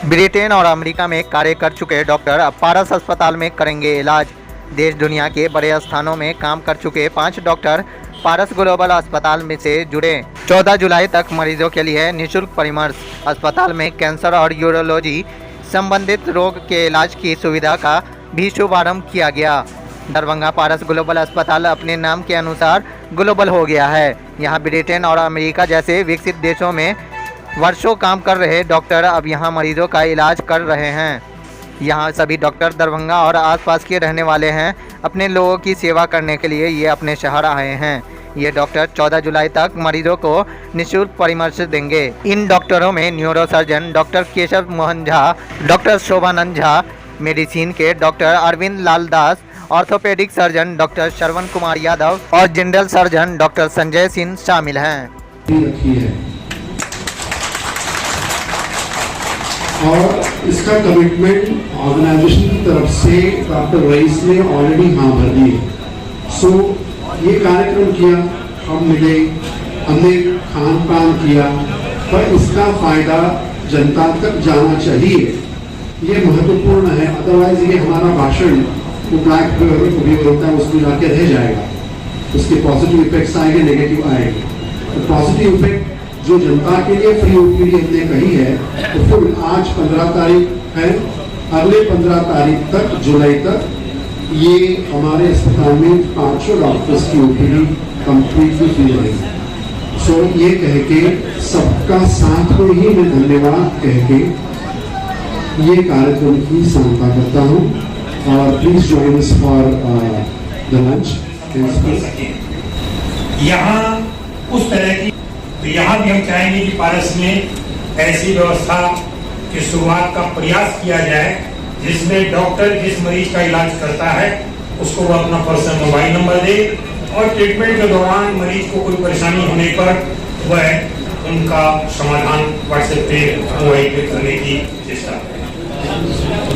Britain और America में कार्य कर चुके डॉक्टर अब पारस अस्पताल में करेंगे इलाज। देश दुनिया के बड़े स्थानों में काम कर चुके 5 डॉक्टर पारस ग्लोबल अस्पताल में से जुड़े। 14 जुलाई तक मरीजों के लिए निःशुल्क परामर्श। अस्पताल में कैंसर और यूरोलॉजी संबंधित रोग के इलाज की सुविधा का भी शुभारंभ किया गया। दरभंगा पारस ग्लोबल अस्पताल अपने नाम के अनुसार ग्लोबल हो गया है। यहाँ ब्रिटेन और अमेरिका जैसे विकसित देशों में वर्षों काम कर रहे डॉक्टर अब यहाँ मरीजों का इलाज कर रहे हैं। यहाँ सभी डॉक्टर दरभंगा और आसपास के रहने वाले हैं। अपने लोगों की सेवा करने के लिए ये अपने शहर आए हैं। ये डॉक्टर 14 जुलाई तक मरीजों को निःशुल्क परामर्श देंगे। इन डॉक्टरों में neurosurgeon doctor Keshav Mohan Jha, doctor Shobhanand Jha, medicine के doctor Arvind Lal Das, orthopaedic surgeon doctor Shravan Kumar Yadav और general surgeon doctor Sanjay Singh शामिल हैं। और इसका कमिटमेंट ऑर्गेनाइजेशन की तरफ से डॉक्टर रईस ने ऑलरेडी हाँ भर दी है। सो ये कार्यक्रम किया, हम मिले, हमने खान पान किया, पर इसका फायदा जनता तक जाना चाहिए, ये महत्वपूर्ण है। अदरवाइज ये हमारा भाषण तो ब्लैक भी होता है, उसको जाके रह जाएगा। उसके पॉजिटिव इफेक्ट्स आएंगे, नेगेटिव आएंगे। तो पॉजिटिव इफेक्ट जो जनता के लिए फ्री ओपीडी हमने कही है, तो फिर आज 15 तारीख है, अगले 15 तारीख तक, जुलाई तक ये हमारे अस्पताल में 500 डॉक्टर्स की ओपीडी कंप्लीटली फ्री रहेगी। सो ये कह के सबका साथ में ही मैं धन्यवाद कह के ये कार्यक्रम की सांत्वना करता हूँ। और please join us for the lunch. यहाँ उस तरह की, तो यहाँ भी हम चाहेंगे कि पारस में ऐसी व्यवस्था की शुरुआत का प्रयास किया जाए जिसमें डॉक्टर जिस मरीज का इलाज करता है उसको वो अपना पर्सनल मोबाइल नंबर दे और ट्रीटमेंट के दौरान मरीज को कोई परेशानी होने पर वह उनका समाधान व्हाट्सएप पे मोबाइल पे करने की चेष्टा करें।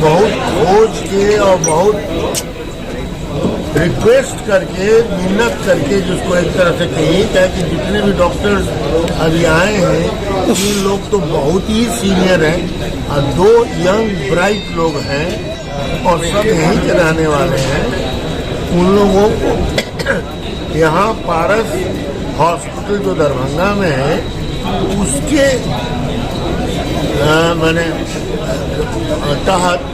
बहुत खोज के और बहुत रिक्वेस्ट करके, मेहनत करके, जिसको एक तरह से कहिए क्या कि जितने भी डॉक्टर्स अभी आए हैं तीन लोग तो बहुत ही सीनियर हैं और 2 यंग ब्राइट लोग हैं और सब यहीं के रहने वाले हैं। उन लोगों को यहाँ पारस हॉस्पिटल जो दरभंगा में है उसके मैंने तहत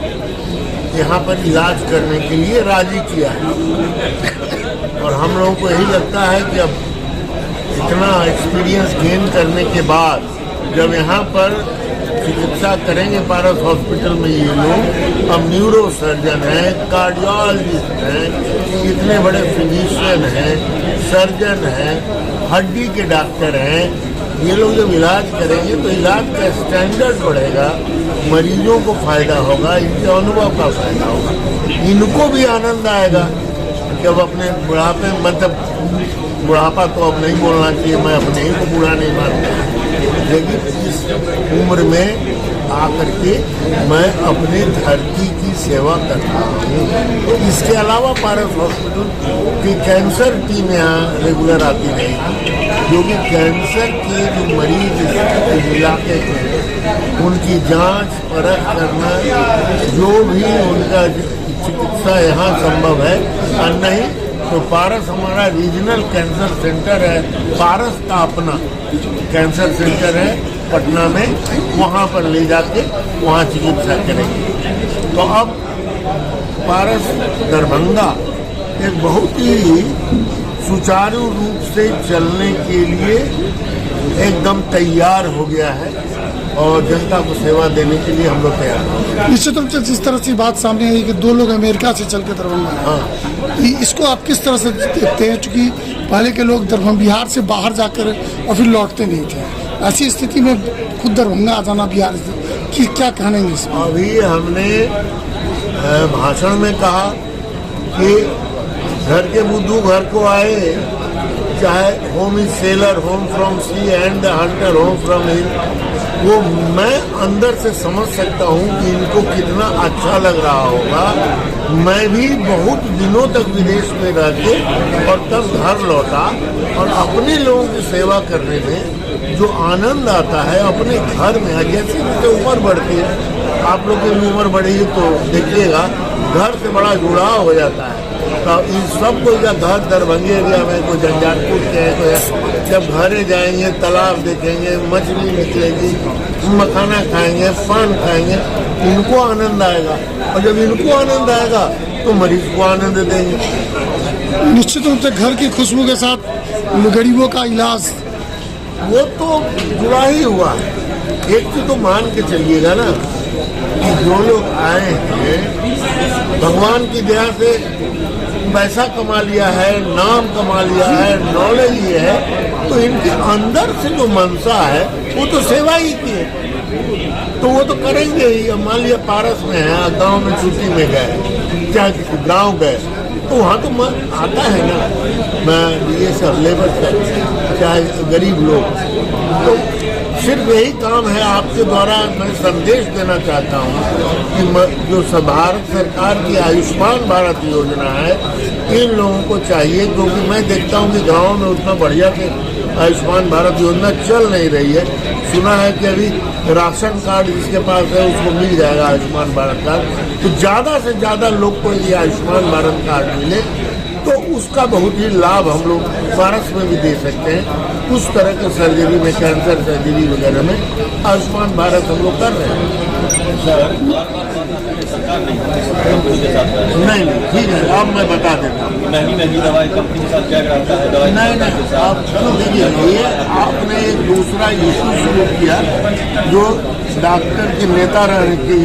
यहाँ पर इलाज करने के लिए राजी किया है। और हम लोगों को यही लगता है कि अब इतना एक्सपीरियंस गेन करने के बाद जब यहाँ पर चिकित्सा करेंगे पारस हॉस्पिटल में ये लोग, अब न्यूरो सर्जन हैं, कार्डियोलॉजिस्ट हैं, इतने बड़े फिजिशियन हैं, सर्जन हैं, हड्डी के डॉक्टर हैं, ये लोग जब इलाज करेंगे तो इलाज का स्टैंडर्ड बढ़ेगा, मरीजों को फायदा होगा, इनके अनुभव का फायदा होगा, इनको भी आनंद आएगा कि अब अपने बुढ़ापे, मतलब बुढ़ापा तो अब नहीं बोलना चाहिए, मैं अपने ही को बुरा नहीं मानता, लेकिन इस उम्र में आकर के मैं अपने धरती की सेवा करता हूँ। इसके अलावा पारस हॉस्पिटल की कैंसर टीम यहाँ रेगुलर आती रहेगी, जो कि कैंसर के जो मरीज इस इलाके के उनकी जांच परख करना, जो भी उनका चिकित्सा यहाँ संभव है। और नहीं तो पारस हमारा रीजनल कैंसर सेंटर है, पारस का अपना कैंसर सेंटर है पटना में, वहाँ पर ले जाके वहाँ चिकित्सा करेंगे। तो अब पारस दरभंगा एक बहुत ही सुचारू रूप से चलने के लिए एकदम तैयार हो गया है और जनता को सेवा देने के लिए हम लोग तैयार हैं। निश्चित रूप से जिस तरह से बात सामने आई कि 2 लोग अमेरिका से चल के दरभंगा, हाँ, इसको आप किस तरह से देखते हैं? चूँकि पहले के लोग दरभंगा बिहार से बाहर जाकर और फिर लौटते नहीं थे, ऐसी स्थिति में खुद दरभंगा आ जाना बिहार की, क्या कहेंगे इसमें? अभी हमने भाषण में कहा कि घर के बुद्धू घर को आए, चाहे home is sailor home from sea and the hunter home from hill, वो मैं अंदर से समझ सकता हूँ कि इनको कितना अच्छा लग रहा होगा। मैं भी बहुत दिनों तक विदेश में रह के और तब घर लौटा और अपने लोगों की सेवा करने में जो आनंद आता है अपने घर में, जैसे जैसे उम्र बढ़ती है, आप लोग की भी उम्र बढ़ेगी तो देखिएगा घर से बड़ा जुड़ाव हो जाता है। तो इन सबको या घर दरभंगे एरिया में, कोई झंझारपुर के हैं, कोई जब घरे जाएंगे तालाब देखेंगे, मछली निकलेगी, मखाना खाएंगे, पान खाएंगे, इनको आनंद आएगा। और जब इनको आनंद आएगा तो मरीज को आनंद देंगे। निश्चित रूप से घर की खुशबू के साथ गरीबों का इलाज वो तो जुड़ा ही हुआ है। एक चीज तो मान के चलिएगा ना कि जो लोग आए हैं भगवान की दया से पैसा कमा लिया है, नाम कमा लिया है, नॉलेज ये है, तो इनके अंदर से जो मनसा है वो तो सेवा ही की है, तो वो तो करेंगे ही। अब मान लिया पारस में है, गांव में छुट्टी में गए, चाहे गांव गए, तो वहाँ तो मन आता है ना। मैं ये सब लेबर चाहे गरीब लोग, तो सिर्फ यही काम है आपके द्वारा मैं संदेश देना चाहता हूँ कि जो भारत सरकार की आयुष्मान भारत योजना है, इन लोगों को चाहिए, क्योंकि मैं देखता हूँ कि गाँव में उतना बढ़िया से आयुष्मान भारत योजना चल नहीं रही है। सुना है कि अभी राशन कार्ड जिसके पास है उसको मिल जाएगा आयुष्मान भारत कार्ड, तो ज़्यादा से ज़्यादा लोग को यदि आयुष्मान भारत कार्ड मिले तो उसका बहुत ही लाभ हम लोग पारस में भी दे सकते हैं। उस तरह के सर्जरी में, कैंसर सर्जरी वगैरह में आयुष्मान भारत हम लोग कर रहे हैं। नहीं ठीक है, अब मैं बता देता हूँ। महंगी दवाई कंपनी के साथ क्या करता है दवाई? नहीं आप देखिए, ये आपने एक दूसरा इशू शुरू किया जो डॉक्टर के नेता रहने के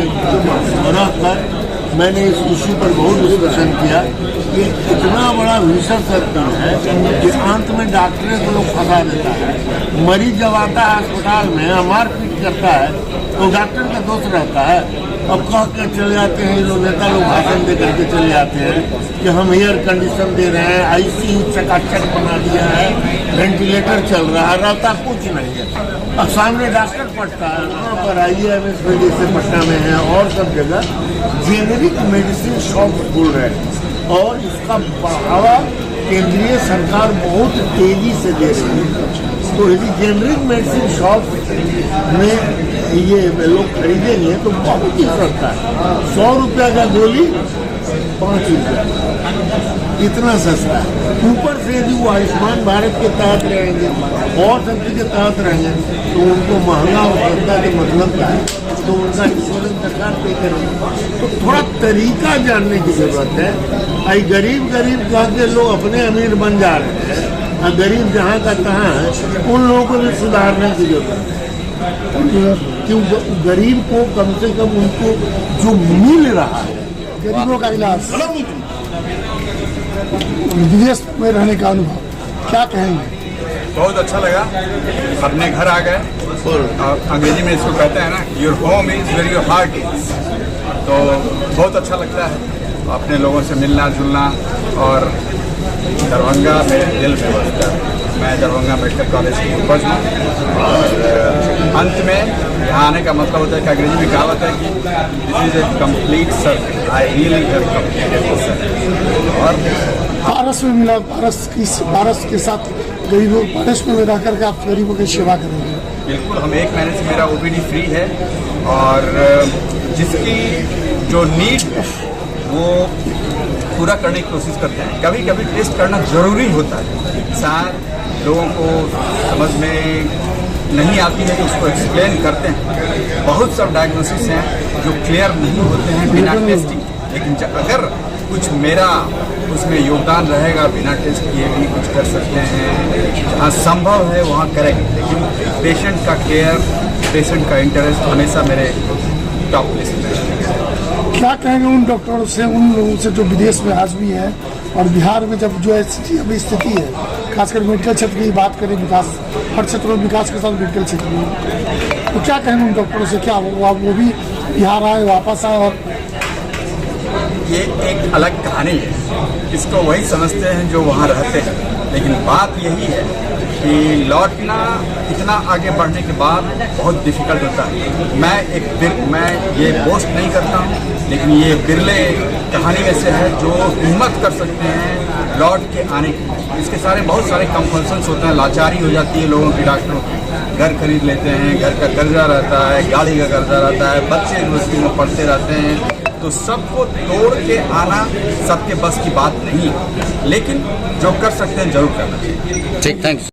रहकर मैंने इस इशू पर बहुत डिस्कशन किया कि इतना बड़ा भीषण सत्य है कि अंत में डॉक्टर को लोग फंसा देता है। मरीज जब आता है अस्पताल में मारपीट करता है तो डॉक्टर का दोष रहता है। अब कह के चले जाते हैं लोग, नेता लोग भाषण दे करके चले जाते हैं कि हम एयर कंडीशन दे रहे हैं, आईसीयू चकाचक बना दिया है, वेंटिलेटर चल रहा है, रहता कुछ नहीं है। अब सामने डॉक्टर पड़ता है, वहाँ पर IAMS जैसे पटना में है और सब जगह जेनेरिक मेडिसिन शॉप खुल रहे हैं और इसका बढ़ावा केंद्रीय सरकार बहुत तेजी से दे रही है। तो यदि जेनरिक मेडिसिन शॉप में ये लोग खरीदेंगे तो बहुत ही सस्ता है। 100 रुपया का गोली 5 रुपया, इतना सस्ता है। ऊपर से यदि वो आयुष्मान भारत के तहत रहेंगे और सबके के तहत रहेंगे तो उनको महंगा हो सकता है। मतलब क्या है, तो उनका इंश्योरेंस सरकार पे करेंगे। तो थोड़ा तरीका जानने की जरूरत है। आई गरीब कह के लोग अपने अमीर बन जा रहे हैं, और गरीब जहाँ का तहाँ है, उन लोगों को भी सुधारने की जरूरत है। क्यों गरीब को कम से कम उनको जो मिल रहा है, गरीबों का इलाज, विदेश में रहने का अनुभव क्या कहेंगे? बहुत अच्छा लगा, अपने घर आ गए। और अंग्रेजी में इसको कहते हैं ना, your home is where your heart is. तो बहुत अच्छा लगता है अपने लोगों से मिलना जुलना, और दरभंगा में दिल में बसता है। मैं दरभंगा मेडिकल कॉलेज की उपज हूँ, और अंत में यहाँ आने का मतलब होता है कि अंग्रेजी में कहावत है कि this is a complete service, I really have completed this service. और पारस में मिला, पारस के साथ गरीबों, पारस में रह करके आप गरीबों की सेवा करेंगे? बिल्कुल, हम 1 महीने से मेरा OPD फ्री है, और जिसकी जो नीड है वो पूरा करने की कोशिश करते हैं। कभी कभी टेस्ट करना जरूरी होता है, शायद लोगों को समझ में नहीं आती है तो उसको एक्सप्लेन करते हैं। बहुत सब डायग्नोसिस हैं जो क्लियर नहीं होते हैं बिना टेस्टिंग, लेकिन अगर कुछ मेरा उसमें योगदान रहेगा, बिना टेस्ट किए भी कुछ कर सकते हैं। जहाँ संभव है वहाँ करेंगे, लेकिन पेशेंट का केयर, पेशेंट का इंटरेस्ट हमेशा मेरे टॉप लिस्ट में है। क्या कहेंगे उन डॉक्टरों से, उन लोगों से जो विदेश में आज भी है और बिहार में जब जो ऐसी अभी स्थिति है, खासकर मेडिकल क्षेत्र की बात करें, विकास हर क्षेत्र में विकास के साथ मेडिकल क्षेत्र में, तो क्या कहेंगे उन डॉक्टरों से? क्या वो भी बिहार आए, वापस आए? और ये एक अलग कहानी है, इसको वही समझते हैं जो वहाँ रहते हैं। लेकिन बात यही है कि लौटना इतना आगे बढ़ने के बाद बहुत डिफिकल्ट होता है। मैं ये बोस्ट नहीं करता हूँ लेकिन ये बिरले कहानी में से है जो हिम्मत कर सकते हैं लौट के आने की। इसके बहुत सारे कंपल्सन्स होते हैं, लाचारी हो जाती है लोगों की, डॉक्टरों की। घर खरीद लेते हैं, घर का कर्जा रहता है, गाड़ी का कर्जा रहता है, बच्चे यूनिवर्सिटी में पढ़ते रहते हैं, तो सबको तोड़ के आना सबके बस की बात नहीं है, लेकिन जो कर सकते हैं जरूर करना चाहिए। ठीक, थैंक्स।